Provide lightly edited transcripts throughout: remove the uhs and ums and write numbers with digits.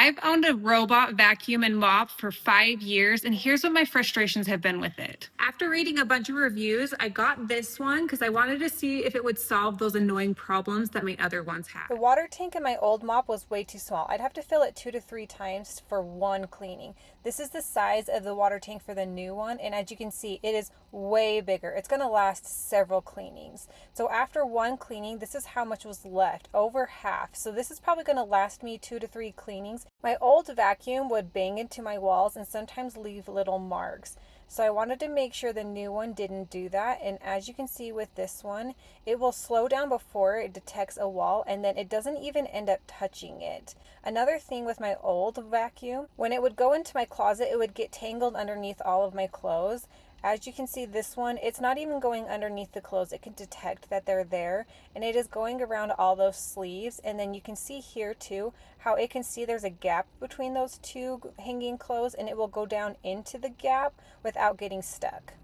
I've owned a robot vacuum and mop for 5 years, and here's what my frustrations have been with it. After reading a bunch of reviews, I got this one because I wanted to see if it would solve those annoying problems that my other ones had. The water tank in my old mop was way too small. I'd have to fill it 2 to 3 times for one cleaning. This is the size of the water tank for the new one, and as you can see, it is way bigger. It's going to last several cleanings. So after one cleaning, this is how much was left, over half. So this is probably going to last me 2 to 3 cleanings. My old vacuum would bang into my walls and sometimes leave little marks. So I wanted to make sure the new one didn't do that, and as you can see with this one, it will slow down before it detects a wall, and then it doesn't even end up touching it. Another thing with my old vacuum, when it would go into my closet, it would get tangled underneath all of my clothes. As you can see, this one, it's not even going underneath the clothes. It can detect that they're there, and it is going around all those sleeves. And then you can see here too how it can see there's a gap between those two hanging clothes, and it will go down into the gap without getting stuck.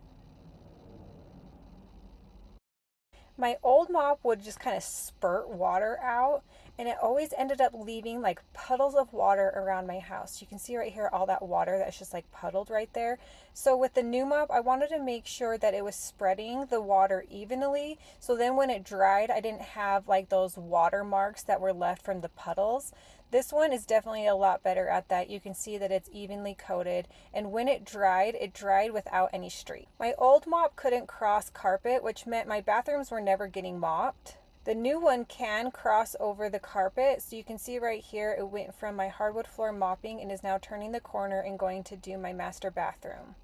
My old mop would just kind of spurt water out, and it always ended up leaving like puddles of water around my house. You can see right here all that water that's just like puddled right there. So with the new mop, I wanted to make sure that it was spreading the water evenly, so then when it dried, I didn't have like those water marks that were left from the puddles. This one is definitely a lot better at that. You can see that it's evenly coated, and when it dried without any streak. My old mop couldn't cross carpet, which meant my bathrooms were never getting mopped. The new one can cross over the carpet, so you can see right here it went from my hardwood floor mopping and is now turning the corner and going to do my master bathroom.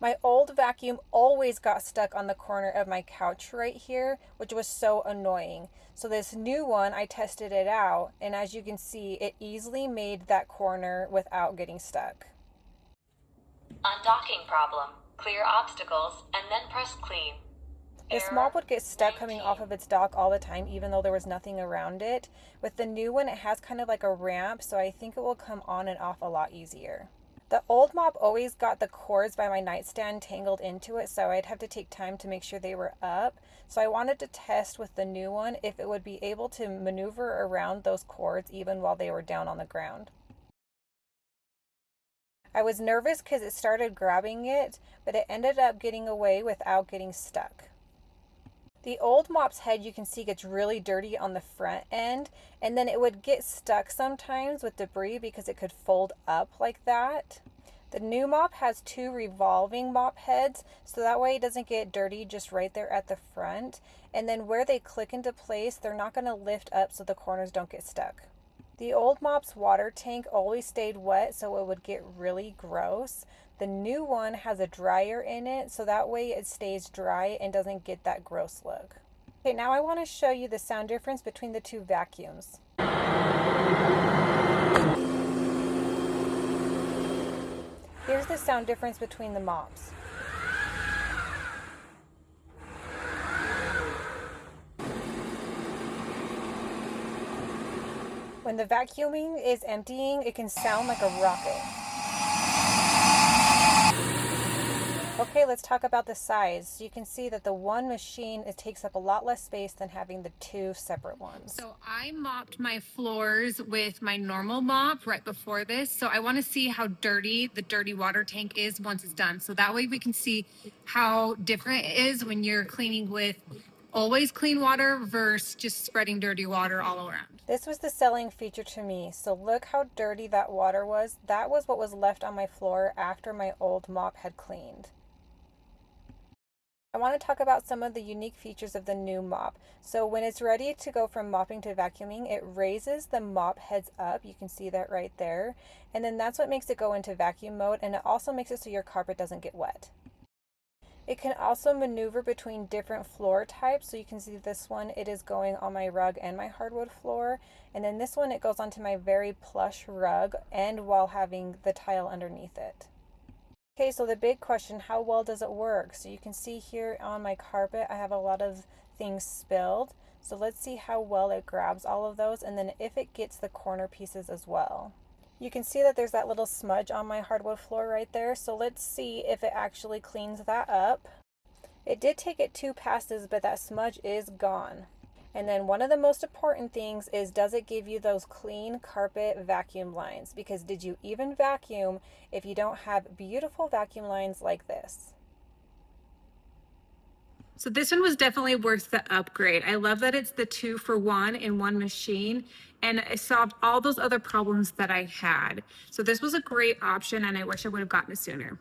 My old vacuum always got stuck on the corner of my couch right here, which was so annoying. So this new one, I tested it out, and as you can see, it easily made that corner without getting stuck. Undocking problem. Clear obstacles and then press clean. This mop would get stuck coming off of its dock all the time, even though there was nothing around it. With the new one, it has kind of like a ramp, so I think it will come on and off a lot easier. The old mop always got the cords by my nightstand tangled into it, so I'd have to take time to make sure they were up. So I wanted to test with the new one if it would be able to maneuver around those cords even while they were down on the ground. I was nervous because it started grabbing it, but it ended up getting away without getting stuck. The old mop's head, you can see, gets really dirty on the front end, and then it would get stuck sometimes with debris because it could fold up like that. The new mop has 2 revolving mop heads, so that way it doesn't get dirty just right there at the front. And then where they click into place, they're not going to lift up so the corners don't get stuck. The old mop's water tank always stayed wet, so it would get really gross. The new one has a dryer in it, so that way it stays dry and doesn't get that gross look. Okay, now I want to show you the sound difference between the 2 vacuums. Here's the sound difference between the mops. When the vacuuming is emptying, it can sound like a rocket. Okay, let's talk about the size. So you can see that the one machine, it takes up a lot less space than having the 2 separate ones. So I mopped my floors with my normal mop right before this. So I want to see how dirty the dirty water tank is once it's done. So that way we can see how different it is when you're cleaning with always clean water versus just spreading dirty water all around. This was the selling feature to me. So look how dirty that water was. That was what was left on my floor after my old mop had cleaned. I want to talk about some of the unique features of the new mop. So when it's ready to go from mopping to vacuuming, it raises the mop heads up. You can see that right there. And then that's what makes it go into vacuum mode, and it also makes it so your carpet doesn't get wet. It can also maneuver between different floor types. So you can see this one, it is going on my rug and my hardwood floor. And then this one, it goes onto my very plush rug and while having the tile underneath it. Okay, so the big question, how well does it work? So you can see here on my carpet, I have a lot of things spilled. So let's see how well it grabs all of those, and then if it gets the corner pieces as well. You can see that there's that little smudge on my hardwood floor right there. So let's see if it actually cleans that up. It did take it 2 passes, but that smudge is gone. And then one of the most important things is, does it give you those clean carpet vacuum lines? Because did you even vacuum if you don't have beautiful vacuum lines like this? So this one was definitely worth the upgrade. I love that it's the 2-for-1 in one machine, and it solved all those other problems that I had. So this was a great option, and I wish I would have gotten it sooner.